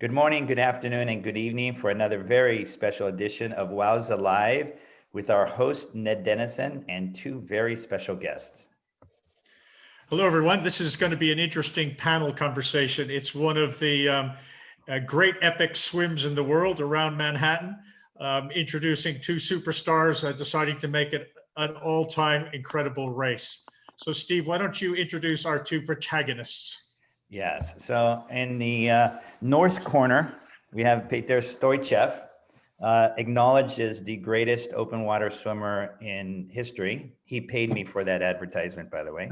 Good morning, good afternoon, and good evening for another very special edition of WOWSA Live with our host, Ned Dennison, and two very special guests. Hello, everyone. This is going to be an interesting panel conversation. It's one of the great epic swims in the world around Manhattan, introducing two superstars deciding to make it an all-time incredible race. So, Steve, why don't you introduce our two protagonists? Yes, so in the north corner, we have Petar Stoychev, acknowledged as the greatest open water swimmer in history. He paid me for that advertisement, by the way.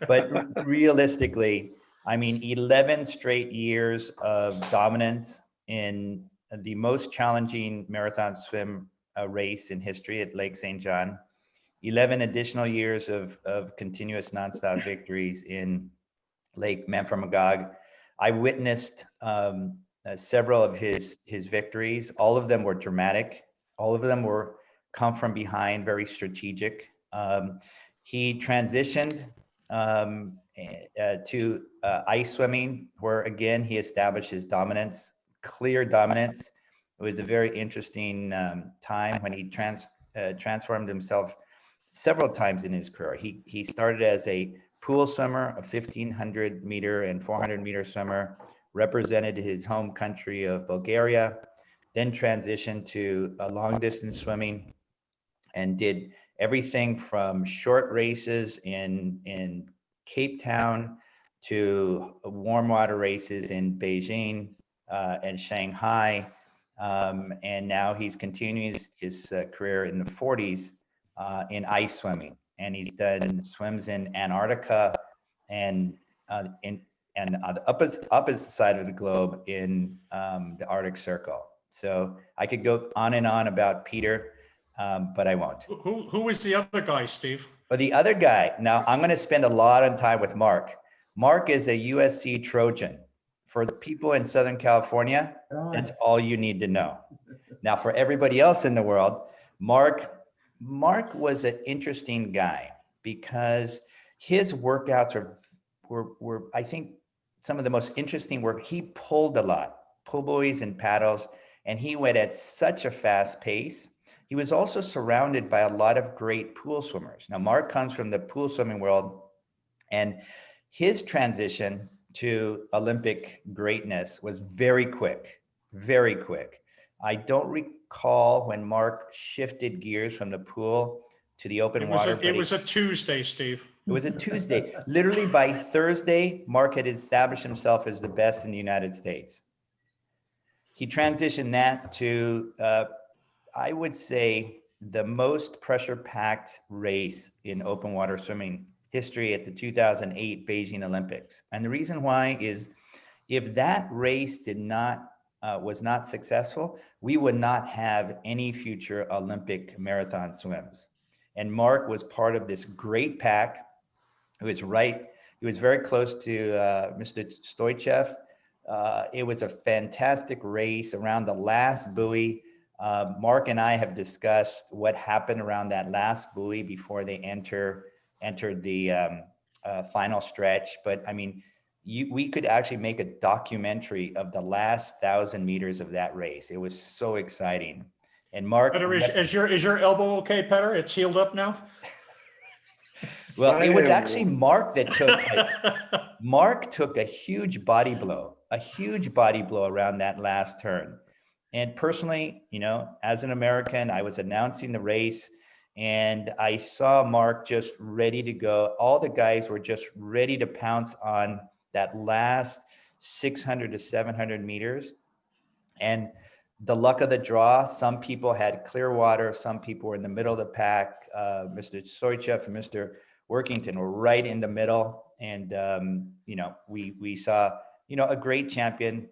But realistically, I mean, 11 straight years of dominance in the most challenging marathon swim race in history at Lake St. John, 11 additional years of continuous nonstop victories in Lake Memphremagog. I witnessed several of his victories. All of them were dramatic. All of them were come from behind, very strategic. He transitioned to ice swimming, where again he established his dominance, clear dominance. It was a very interesting time when he transformed himself several times in his career. He started as a pool swimmer, a 1,500 meter and 400 meter swimmer, represented his home country of Bulgaria, then transitioned to long distance swimming and did everything from short races in Cape Town to warm water races in Beijing and Shanghai. And now he's continuing his career in the 40s in ice swimming. And he's done swims in Antarctica and on the opposite side of the globe in the Arctic Circle. So I could go on and on about Peter, but I won't. Who is the other guy, Steve? But the other guy, now I'm going to spend a lot of time with Mark. Mark is a USC Trojan. For the people in Southern California, that's all you need to know. Now, for everybody else in the world, Mark was an interesting guy because his workouts were I think some of the most interesting work. He pulled a lot, pull buoys and paddles, and he went at such a fast pace. He was also surrounded by a lot of great pool swimmers. Now, Mark comes from the pool swimming world, and his transition to Olympic greatness was very quick, very quick. I don't recall when Mark shifted gears from the pool to the open water. It was a Tuesday, Steve. It was a Tuesday. Literally by Thursday, Mark had established himself as the best in the United States. He transitioned that to, I would say, the most pressure-packed race in open water swimming history at the 2008 Beijing Olympics. And the reason why is if that race was not successful, we would not have any future Olympic marathon swims. And Mark was part of this great pack. He was very close to Mr. Stoychev. It was a fantastic race around the last buoy. Mark and I have discussed what happened around that last buoy before they entered the final stretch. But I mean, we could actually make a documentary of the last 1,000 meters of that race. It was so exciting. And Mark, Petar, is your elbow okay, Petar? It's healed up now? Well, it was actually Mark that Mark took a huge body blow around that last turn. And personally, you know, as an American, I was announcing the race and I saw Mark just ready to go. All the guys were just ready to pounce on that last 600 to 700 meters. And the luck of the draw, some people had clear water, some people were in the middle of the pack. Mr. Stoychev and Mr. Warkentin were right in the middle. And, you know, we saw, you know, a great champion,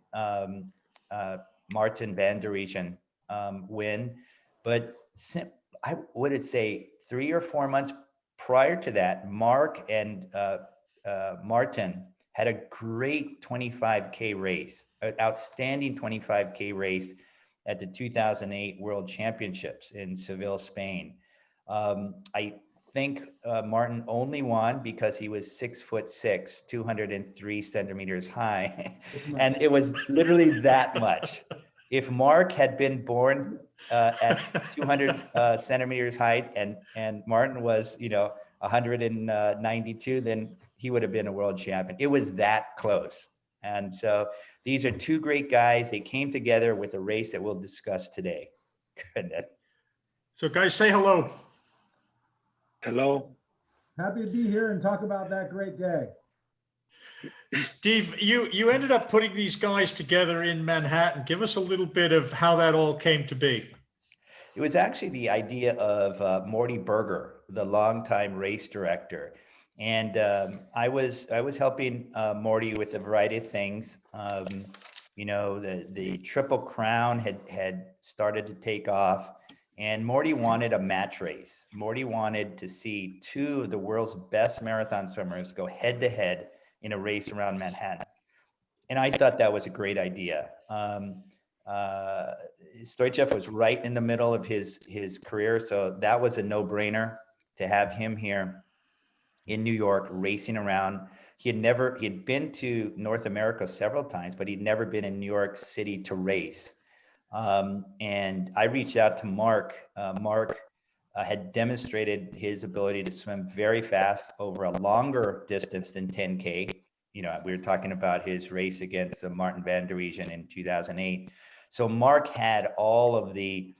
Martin van der Riesen, win. But I would say 3 or 4 months prior to that, Mark and Martin had a great 25K race, an outstanding 25K race at the 2008 World Championships in Seville, Spain. I think Martin only won because he was 6'6", 203 centimeters high. And it was literally that much. If Mark had been born at 200 centimeters height and Martin was, 192, then he would have been a world champion. It was that close. And so these are two great guys. They came together with a race that we'll discuss today. Goodness. So guys, say hello. Hello. Happy to be here and talk about that great day. Steve, you ended up putting these guys together in Manhattan. Give us a little bit of how that all came to be. It was actually the idea of Morty Berger, the longtime race director. And I was helping Morty with a variety of things. The Triple Crown had started to take off, and Morty wanted a match race. Morty wanted to see two of the world's best marathon swimmers go head to head in a race around Manhattan. And I thought that was a great idea. Stoychev was right in the middle of his career, so that was a no-brainer to have him here in New York racing around. He had been to North America several times, but he'd never been in New York City to race. And I reached out to Mark. Mark had demonstrated his ability to swim very fast over a longer distance than 10K. We were talking about his race against Martin van der Weegen in 2008. So Mark had all of the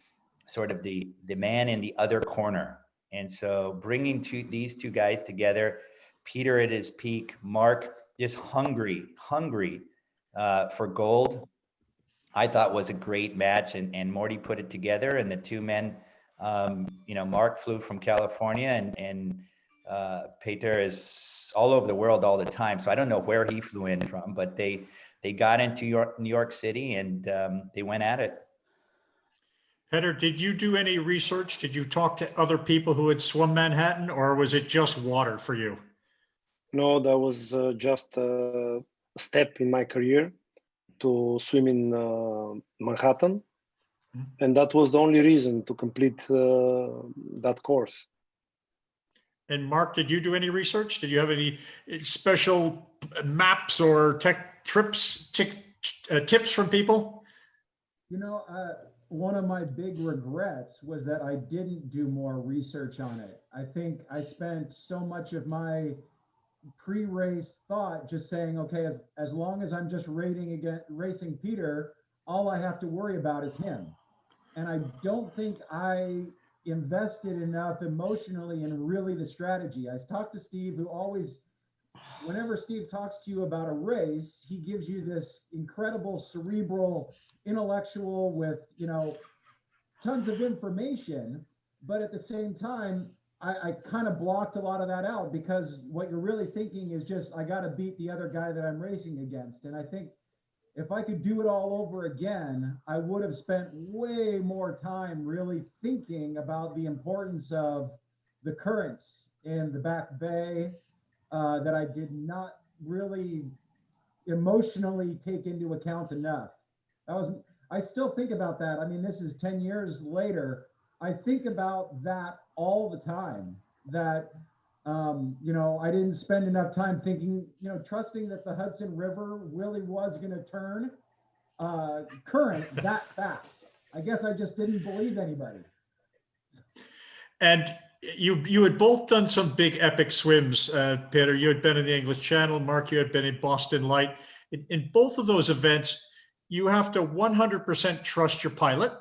sort of the man in the other corner. And so bringing these two guys together, Peter at his peak, Mark just hungry for gold, I thought was a great match. And Morty put it together, and the two men, Mark flew from California and Peter is all over the world all the time. So I don't know where he flew in from, but they got into New York City and they went at it. Petar, did you do any research? Did you talk to other people who had swum Manhattan, or was it just water for you? No, that was just a step in my career to swim in Manhattan. And that was the only reason to complete that course. And Mark, did you do any research? Did you have any special maps or tips from people? One of my big regrets was that I didn't do more research on it. I think I spent so much of my pre-race thought just saying, okay, as long as I'm just racing Peter, all I have to worry about is him. And I don't think I invested enough emotionally in really the strategy. I talked to Steve, who always, whenever Steve talks to you about a race, he gives you this incredible cerebral, intellectual with, tons of information. But at the same time, I kind of blocked a lot of that out, because what you're really thinking is just, I got to beat the other guy that I'm racing against. And I think if I could do it all over again, I would have spent way more time really thinking about the importance of the currents in the back bay that I did not really emotionally take into account enough. I still think about that. I mean, this is 10 years later. I think about that all the time, that I didn't spend enough time thinking, trusting that the Hudson River really was going to turn current that fast. I guess I just didn't believe anybody. And you had both done some big epic swims, Petar. You had been in the English Channel. Mark, you had been in Boston Light. In both of those events, you have to 100% trust your pilot.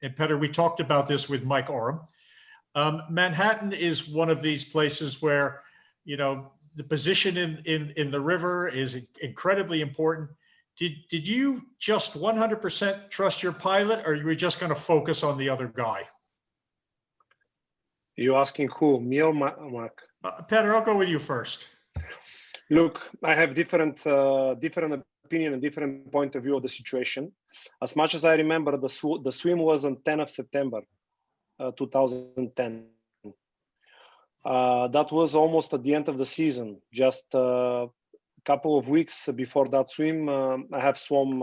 And Petar, we talked about this with Mike Oram. Manhattan is one of these places where, the position in the river is incredibly important. Did you just 100% trust your pilot, or you were just going to focus on the other guy? You asking who, me or Mark? Petar, I'll go with you first. Look, I have different opinion and different point of view of the situation. As much as I remember, the swim was on 10th of September, 2010. That was almost at the end of the season. Just a couple of weeks before that swim, I have swum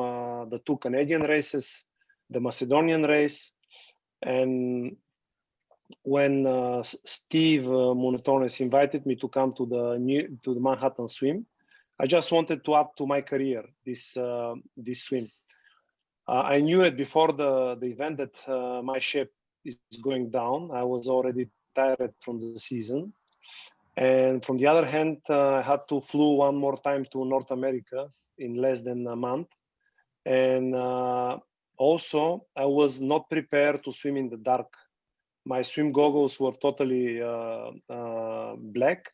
the two Canadian races, the Macedonian race, and when Steve Munatones invited me to come to the Manhattan Swim, I just wanted to add to my career this swim. I knew it before the event that my shape is going down. I was already tired from the season. And from the other hand, I had to flew one more time to North America in less than a month. And also, I was not prepared to swim in the dark. My swim goggles were totally black.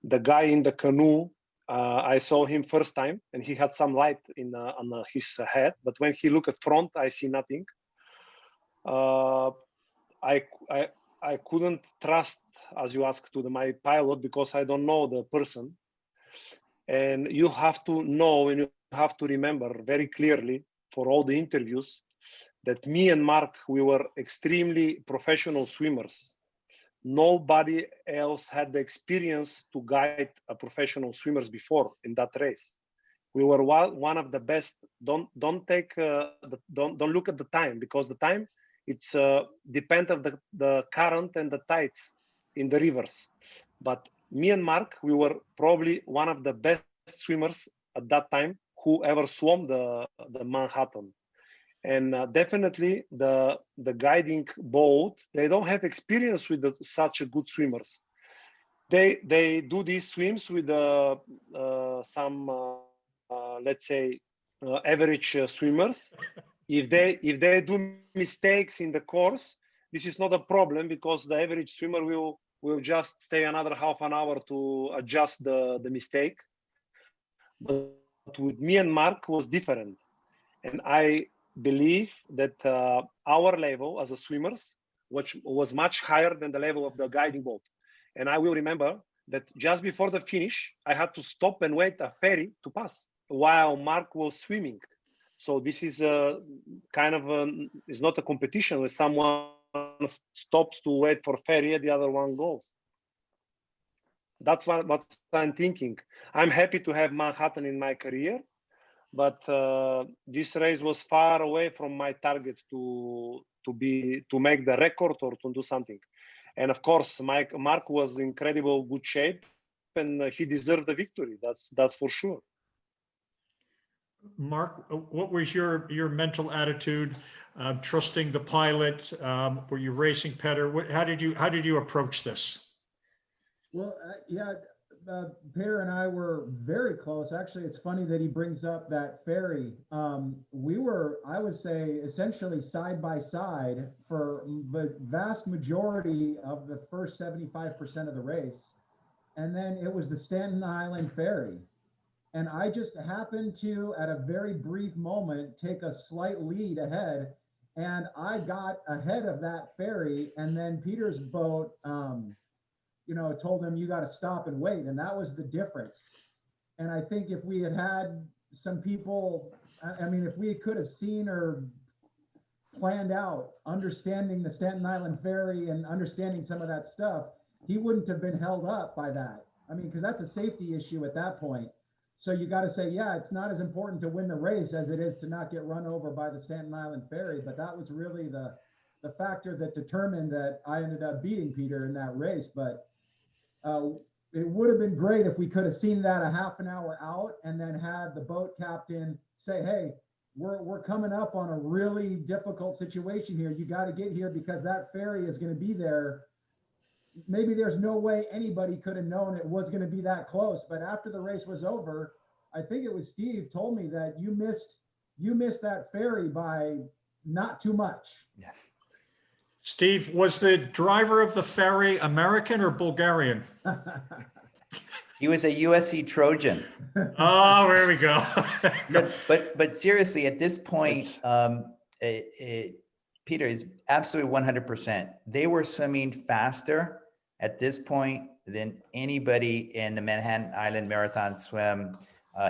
The guy in the canoe, I saw him first time, and he had some light on his head. But when he looked at front, I see nothing. I couldn't trust, as you asked, to my pilot because I don't know the person. And you have to know and you have to remember very clearly for all the interviews that me and Mark, we were extremely professional swimmers. Nobody else had the experience to guide a professional swimmers before in that race. We were one of the best. Don't look at the time, because the time it's depend of the current and the tides in the rivers. But me and Mark, we were probably one of the best swimmers at that time who ever swam the Manhattan. And definitely the guiding boat, they don't have experience with such a good swimmers. They do these swims with some let's say average swimmers. If they do mistakes in the course, this is not a problem because the average swimmer will just stay another half an hour to adjust the mistake. But with me and Mark was different, and I believe that our level as a swimmers, which was much higher than the level of the guiding boat. And I will remember that just before the finish, I had to stop and wait a ferry to pass while Mark was swimming. So this is kind of it's not a competition where someone stops to wait for ferry and the other one goes. That's what I'm thinking. I'm happy to have Manhattan in my career, but this race was far away from my target to make the record or to do something. And of course, Mark was in incredible good shape, and he deserved the victory. That's for sure. Mark, what was your mental attitude, trusting the pilot? Were you racing Petar? How did you approach this? Well, yeah, Petar and I were very close. Actually, it's funny that he brings up that ferry. We were, I would say, essentially side by side for the vast majority of the first 75% of the race. And then it was the Staten Island ferry. And I just happened to, at a very brief moment, take a slight lead ahead. And I got ahead of that ferry. And then Petar's boat, told them, you got to stop and wait. And that was the difference. And I think if we had some people, if we could have seen or planned out understanding the Staten Island ferry and understanding some of that stuff, he wouldn't have been held up by that. Because that's a safety issue at that point. So you got to say, yeah, it's not as important to win the race as it is to not get run over by the Staten Island ferry. But that was really the factor that determined that I ended up beating Petar in that race. But it would have been great if we could have seen that a half an hour out and then had the boat captain say, hey, we're coming up on a really difficult situation here. You got to get here because that ferry is going to be there. Maybe there's no way anybody could have known it was going to be that close. But after the race was over, I think it was Steve told me that you missed that ferry by not too much. Yeah. Steve, was the driver of the ferry American or Bulgarian? He was a USC Trojan. Oh, there we go. but seriously, at this point, Petar is absolutely 100%. They were swimming faster at this point than anybody in the Manhattan Island Marathon swim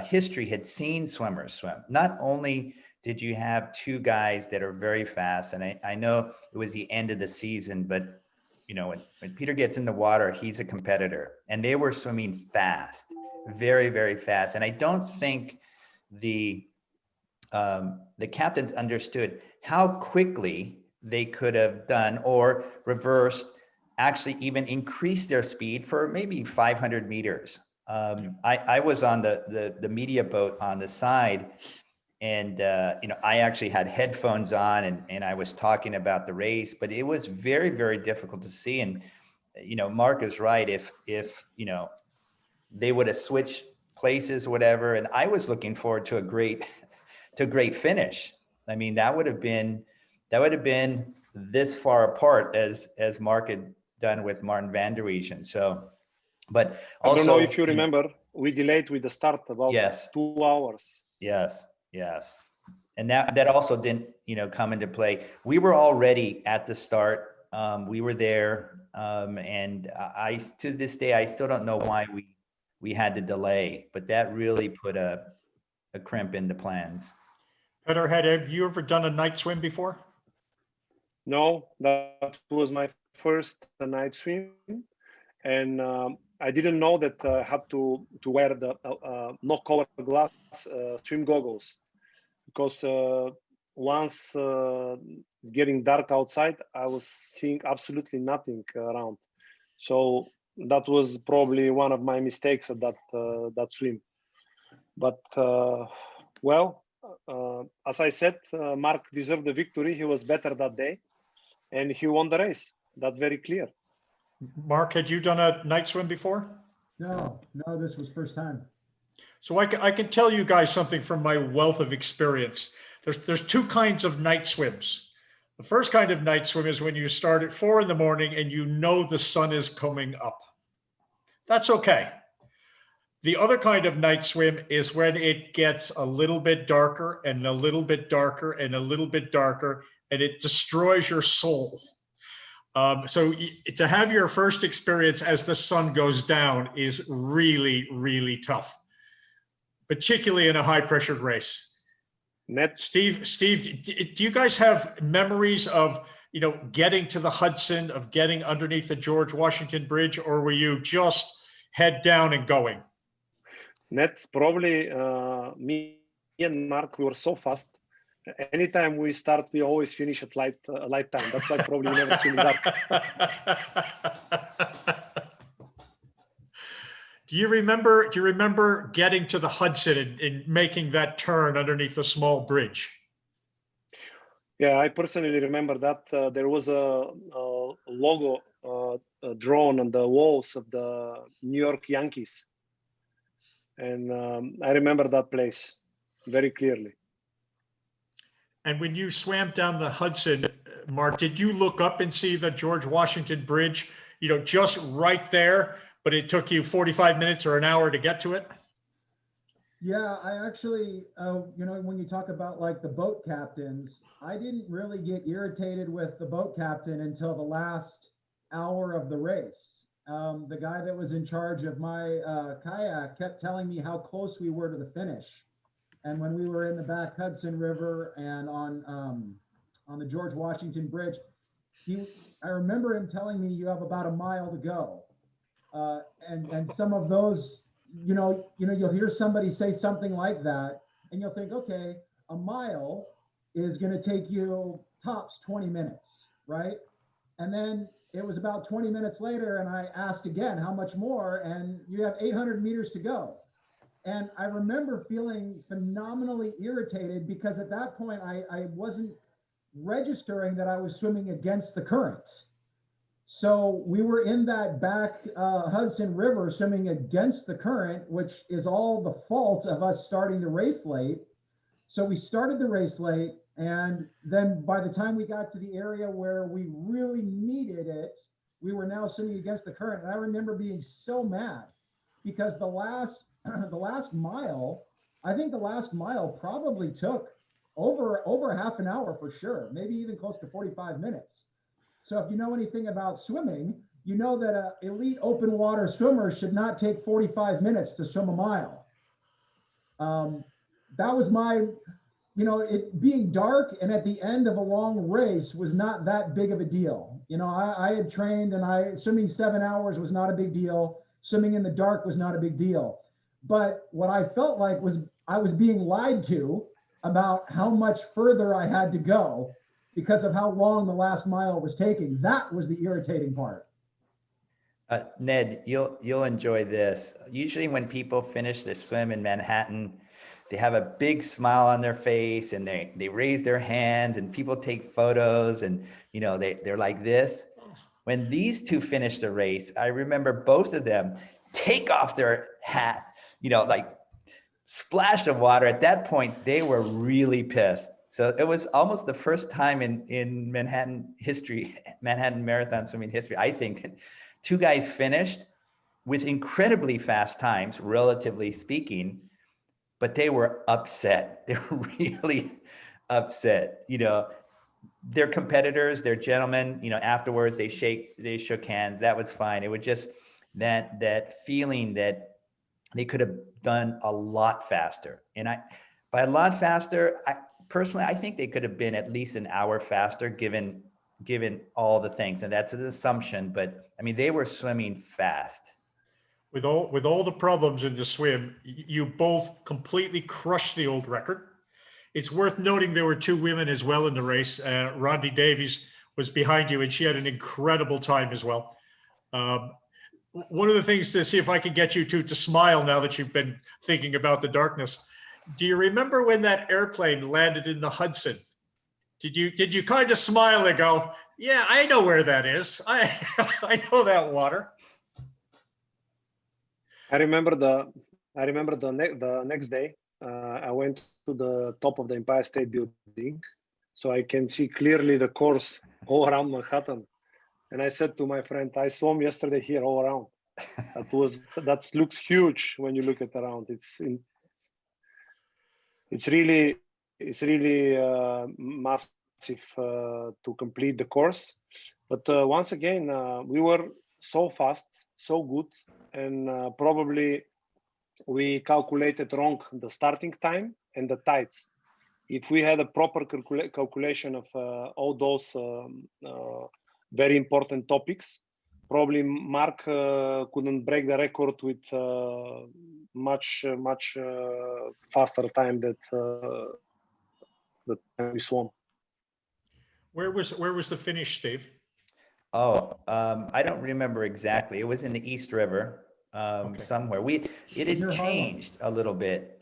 history had seen swimmers swim. Not only did you have two guys that are very fast, and I know it was the end of the season, but when Petar gets in the water, he's a competitor, and they were swimming fast, very, very fast. And I don't think the captains understood how quickly they could have done, or reversed, actually even increased their speed for maybe 500 meters. I was on the media boat on the side, and I actually had headphones on, and I was talking about the race, but it was very, very difficult to see. And Mark is right. If they would have switched places, whatever, and I was looking forward to a great finish. I mean, that would have been this far apart as Mark had done with Martin van der Weijden. So, but also, I don't know if you remember, we delayed with the start about yes, 2 hours. Yes. And that also didn't, come into play. We were already at the start. We were there. And I, to this day, I still don't know why we had to delay, but that really put a crimp in the plans. Petar, have you ever done a night swim before? No, that was my first night swim. And I didn't know that I had to wear the no cover glass swim goggles, because once it's getting dark outside, I was seeing absolutely nothing around. So that was probably one of my mistakes at that swim. But as I said, Mark deserved the victory. He was better that day, and he won the race. That's very clear. Mark, had you done a night swim before? No, this was first time. So I can tell you guys something from my wealth of experience. There's two kinds of night swims. The first kind of night swim is when you start at 4 in the morning and you know the sun is coming up. That's okay. The other kind of night swim is when it gets a little bit darker and a little bit darker and a little bit darker, and it destroys your soul. So to have your first experience as the sun goes down is really, really tough, particularly in a high pressured race. Steve, do you guys have memories of, getting to the Hudson, of getting underneath the George Washington Bridge, or were you just head down and going? Net, probably me and Mark, we were so fast. Anytime we start, we always finish at light time. That's why probably we never swim in dark. Do you remember getting to the Hudson and making that turn underneath a small bridge? Yeah, I personally remember that there was a logo drawn on the walls of the New York Yankees. And I remember that place very clearly. And when you swam down the Hudson, Mark, did you look up and see the George Washington Bridge, just right there, but it took you 45 minutes or an hour to get to it? Yeah, I actually, when you talk about like the boat captains, I didn't really get irritated with the boat captain until the last hour of the race. The guy that was in charge of my kayak kept telling me how close we were to the finish. And when we were in the back Hudson River and on the George Washington Bridge, I remember him telling me you have about a mile to go. And some of those, you'll hear somebody say something like that, and you'll think, okay, a mile is going to take you tops 20 minutes, right? And then it was about 20 minutes later, and I asked again, how much more? And you have 800 meters to go. And I remember feeling phenomenally irritated because at that point, I wasn't registering that I was swimming against the current. So we were in that back Hudson River swimming against the current, which is all the fault of us starting the race late. So we started the race late. And then by the time we got to the area where we really needed it, we were now swimming against the current. And I remember being so mad because the last mile, I think the last mile probably took over half an hour for sure, maybe even close to 45 minutes. So if you know anything about swimming, you know that an elite open water swimmer should not take 45 minutes to swim a mile. That was my, it being dark and at the end of a long race was not that big of a deal. I had trained and swimming 7 hours was not a big deal. Swimming in the dark was not a big deal. But what I felt like was I was being lied to about how much further I had to go. because of how long the last mile was taking. That was the irritating part. Ned, you'll enjoy this. Usually when people finish their swim in Manhattan, they have a big smile on their face and they raise their hand and people take photos and they're like this. When these two finished the race, I remember both of them take off their hat, like splash of water. At that point, they were really pissed. So it was almost the first time in Manhattan history, Manhattan Marathon swimming history, I think, that two guys finished with incredibly fast times, relatively speaking, but they were upset. They were really upset. They're competitors, they're gentlemen, afterwards they shook hands. That was fine. It was just that feeling that they could have done a lot faster. And by a lot faster, I think they could have been at least an hour faster given all the things. And that's an assumption, but I mean, they were swimming fast. With all the problems in the swim, you both completely crushed the old record. It's worth noting there were two women as well in the race. Rondi Davies was behind you and she had an incredible time as well. One of the things to see if I can get you to smile now that you've been thinking about the darkness. Do you remember when that airplane landed in the Hudson? Did you kind of smile and go, yeah, I know where that is. I know that water. I remember the next day, I went to the top of the Empire State Building, so I can see clearly the course all around Manhattan. And I said to my friend, I swam yesterday here all around. That looks huge when you look at around. It's really massive to complete the course. But once again, we were so fast, so good, and probably we calculated wrong the starting time and the tides. If we had a proper calculation of all those very important topics, probably Mark couldn't break the record with much faster time that the time we swam. Where was the finish, Steve? I don't remember exactly. It was in the East River. Okay. Somewhere. It had changed a little bit,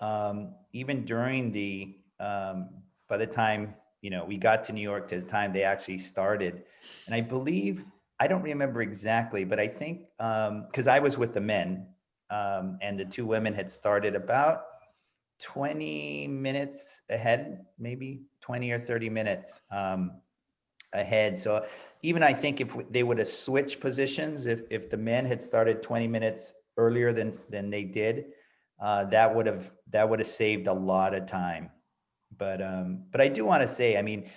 even during the, by the time, we got to New York to the time they actually started. And I believe, I don't remember exactly, but I think, because I was with the men, and the two women had started about 20 minutes ahead, maybe 20 or 30 minutes ahead. So even I think if they would have switched positions, if the men had started 20 minutes earlier than they did, that would have saved a lot of time. But I do want to say, I mean,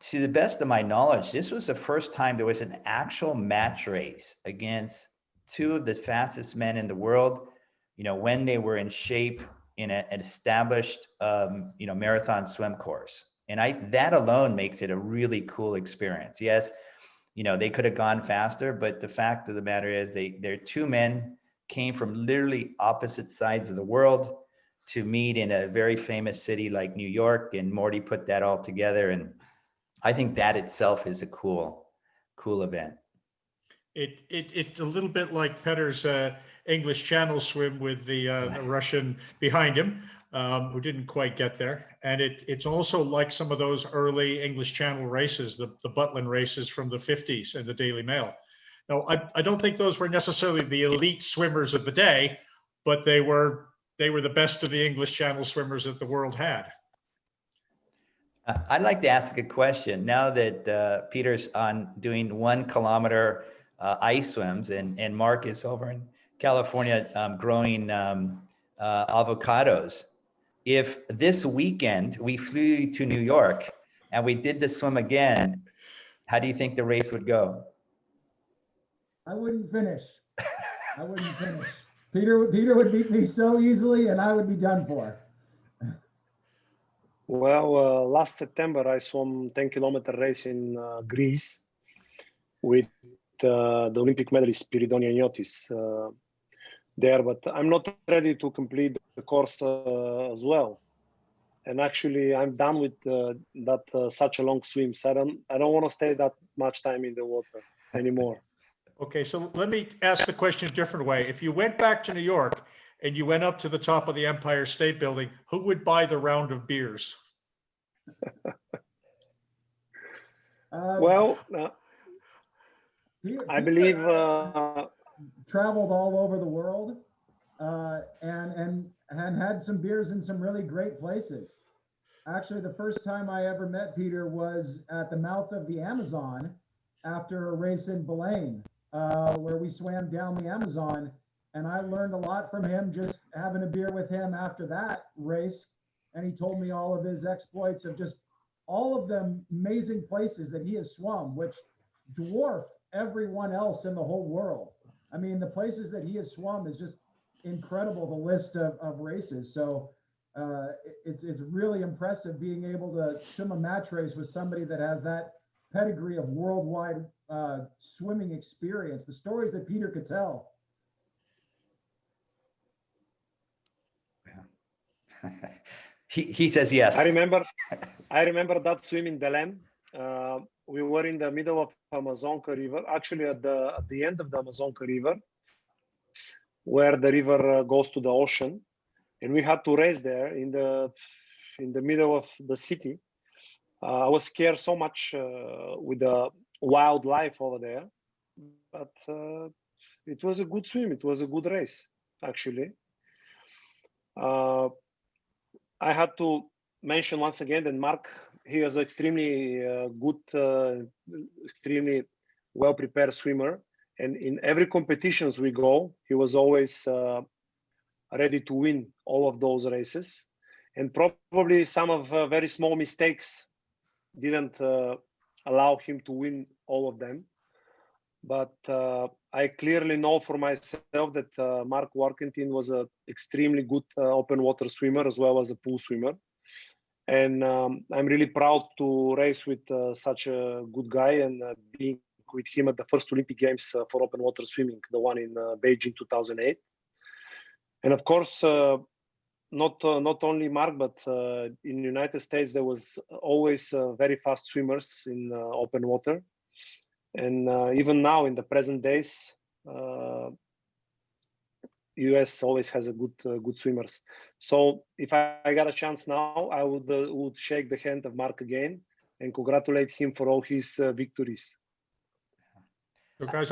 to the best of my knowledge, this was the first time there was an actual match race against two of the fastest men in the world, when they were in shape in an established, marathon swim course. And that alone makes it a really cool experience. Yes, they could have gone faster, but the fact of the matter is they're two men came from literally opposite sides of the world to meet in a very famous city like New York, and Morty put that all together. And I think that itself is a cool event. It's a little bit like Petar's English Channel swim with the Russian behind him, who didn't quite get there. And it's also like some of those early English Channel races, the Butlin races from the 50s in the Daily Mail. Now, I don't think those were necessarily the elite swimmers of the day, but they were the best of the English Channel swimmers that the world had. I'd like to ask a question now that Peter's on doing 1 kilometer ice swims and Mark is over in California growing avocados. If this weekend we flew to New York and we did the swim again, how do you think the race would go? I wouldn't finish. Peter would beat me so easily and I would be done for. Well, last September I swam 10-kilometer race in Greece with the Olympic medalist Spyridon Iotis there, but I'm not ready to complete the course as well. and actually I'm done with that such a long swim. So I don't want to stay that much time in the water anymore. Okay, so let me ask the question a different way. If you went back to New York and you went up to the top of the Empire State Building, who would buy the round of beers? Well, I believe traveled all over the world and had some beers in some really great places. Actually, the first time I ever met Peter was at the mouth of the Amazon after a race in Belém, where we swam down the Amazon. And I learned a lot from him just having a beer with him after that race. And he told me all of his exploits of just all of the amazing places that he has swum, which dwarf everyone else in the whole world. I mean, the places that he has swum is just incredible, the list of races. So it's really impressive being able to swim a match race with somebody that has that pedigree of worldwide swimming experience. The stories that Peter could tell. He says yes. I remember that swim in Belém. We were in the middle of Amazonka River, actually at the end of the Amazonka River, where the river goes to the ocean, and we had to race there in the middle of the city. I was scared so much with the wildlife over there, but it was a good swim. It was a good race, actually. I had to mention once again that Mark, he is extremely good, extremely well-prepared swimmer. And in every competitions we go, he was always ready to win all of those races. And probably some of very small mistakes didn't allow him to win all of them. But I clearly know for myself that Mark Warkentin was an extremely good open water swimmer as well as a pool swimmer. And I'm really proud to race with such a good guy and being with him at the first Olympic Games for open water swimming, the one in Beijing 2008. And of course, not only Mark, but in the United States, there was always very fast swimmers in open water. And even now, in the present days, US always has a good swimmers. So if I got a chance now, I would shake the hand of Mark again and congratulate him for all his victories. So guys,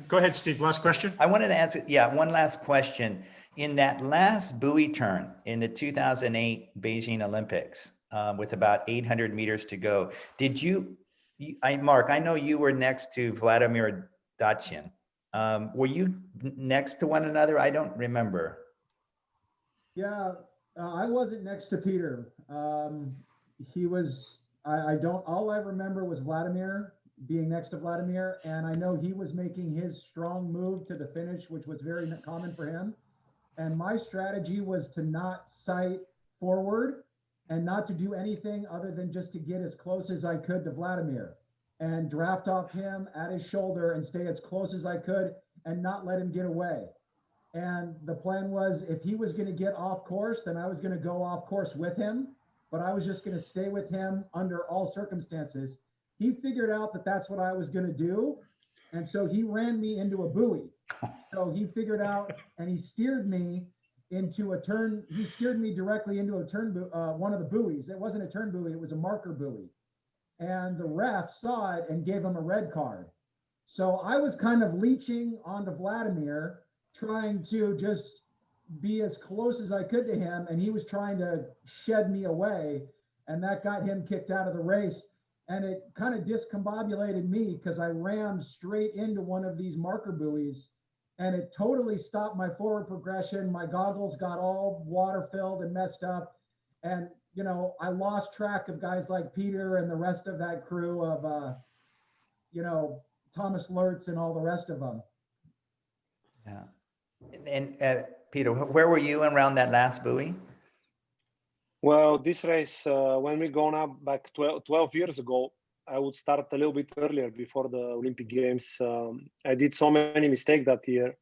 go ahead, Steve. Last question. I wanted to ask, one last question. In that last buoy turn in the 2008 Beijing Olympics, with about 800 meters to go, Mark, I know you were next to Vladimir Dachin. Were you next to one another? I don't remember. Yeah, I wasn't next to Peter. He was, all I remember was Vladimir, being next to Vladimir. And I know he was making his strong move to the finish, which was very common for him. And my strategy was to not sight forward and not to do anything other than just to get as close as I could to Vladimir and draft off him at his shoulder and stay as close as I could and not let him get away. And the plan was, if he was going to get off course, then I was going to go off course with him, but I was just going to stay with him under all circumstances. He figured out that that's what I was going to do. And so he ran me into a buoy. So he figured out, and he steered me into a turn. He steered me directly into a turn, one of the buoys. It wasn't a turn buoy, it was a marker buoy. And the ref saw it and gave him a red card. So I was kind of leeching onto Vladimir, trying to just be as close as I could to him. And he was trying to shed me away. And that got him kicked out of the race. And it kind of discombobulated me because I rammed straight into one of these marker buoys. And it totally stopped my forward progression. My goggles got all water filled and messed up. And, you know, I lost track of guys like Peter and the rest of that crew of, you know, Thomas Lurtz and all the rest of them. Yeah. And Peter, where were you around that last buoy? Well, this race, when we gone up back 12 years ago, I would start a little bit earlier before the Olympic Games. I did so many mistakes that year.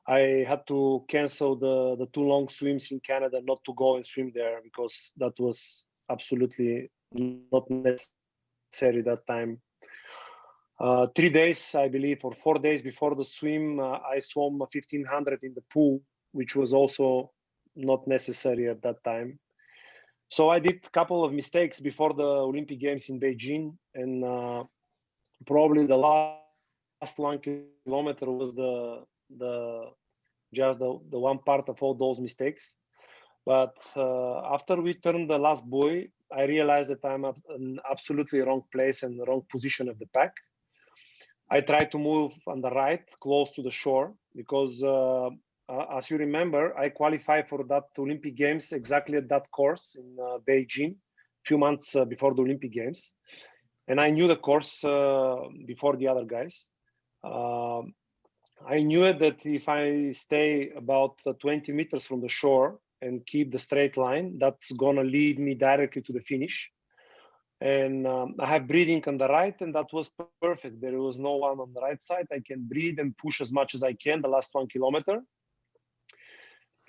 I had to cancel the 2 long swims in Canada, not to go and swim there, because that was absolutely not necessary that time. 3 days, I believe, or 4 days before the swim, I swam 1500 in the pool, which was also not necessary at that time. So I did a couple of mistakes before the Olympic Games in Beijing, and probably the last 1 kilometer was the one part of all those mistakes. But after we turned the last buoy, I realized that I'm in absolutely wrong place and the wrong position of the pack. I tried to move on the right, close to the shore, because as you remember, I qualified for that Olympic Games exactly at that course in Beijing, a few months before the Olympic Games. And I knew the course before the other guys. I knew that if I stay about 20 meters from the shore and keep the straight line, that's gonna lead me directly to the finish. And I have breathing on the right, and that was perfect. There was no one on the right side. I can breathe and push as much as I can the last 1 kilometer.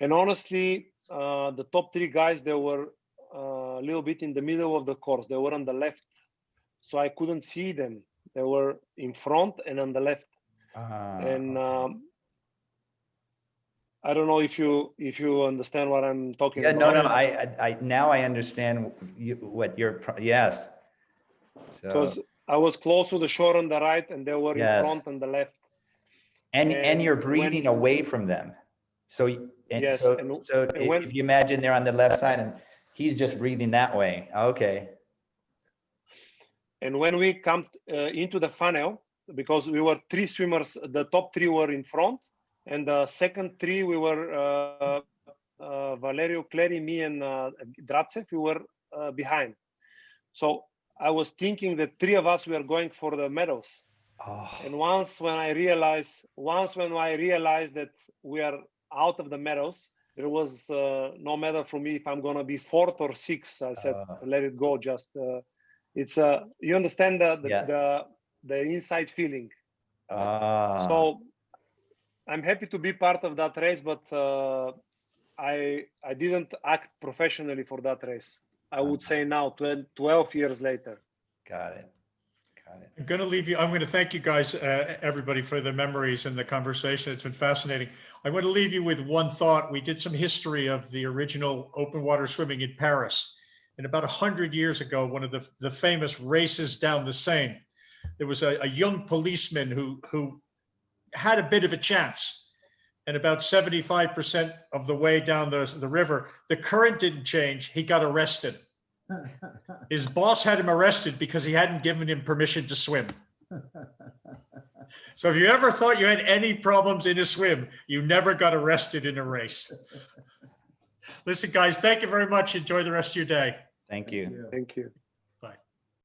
And honestly, the top 3 guys, they were a little bit in the middle of the course. They were on the left, so I couldn't see them. They were in front and on the left. And I don't know if you understand what I'm talking Yeah, about. no, I now I understand what you're, yes. Because I was close to the shore on the right, and they were in front on the left. And you're breathing away from them. So, yes, so and if you imagine they're on the left side and he's just breathing that way. Okay. And when we come into the funnel, because we were 3 swimmers, the top 3 were in front, and the second 3 we were Valerio Cleri, me, and Dracev. We were behind. So I was thinking that 3 of us were going for the medals. Oh. And once when I realized that we are out of the medals, there was no medal for me if I'm gonna be 4th or 6th. I said, let it go. Just it's you understand the inside feeling. So I'm happy to be part of that race, but I didn't act professionally for that race. I would say now, 12 years later. Got it. I'm going to leave you. I'm going to thank you guys, everybody, for the memories and the conversation. It's been fascinating. I'm going to leave you with one thought. We did some history of the original open water swimming in Paris. And about 100 years ago, one of the famous races down the Seine, there was a young policeman who had a bit of a chance. And about 75% of the way down the river, the current didn't change. He got arrested. His boss had him arrested because he hadn't given him permission to swim. So if you ever thought you had any problems in a swim, you never got arrested in a race. Listen, guys, thank you very much. Enjoy the rest of your day. Thank you. Thank you.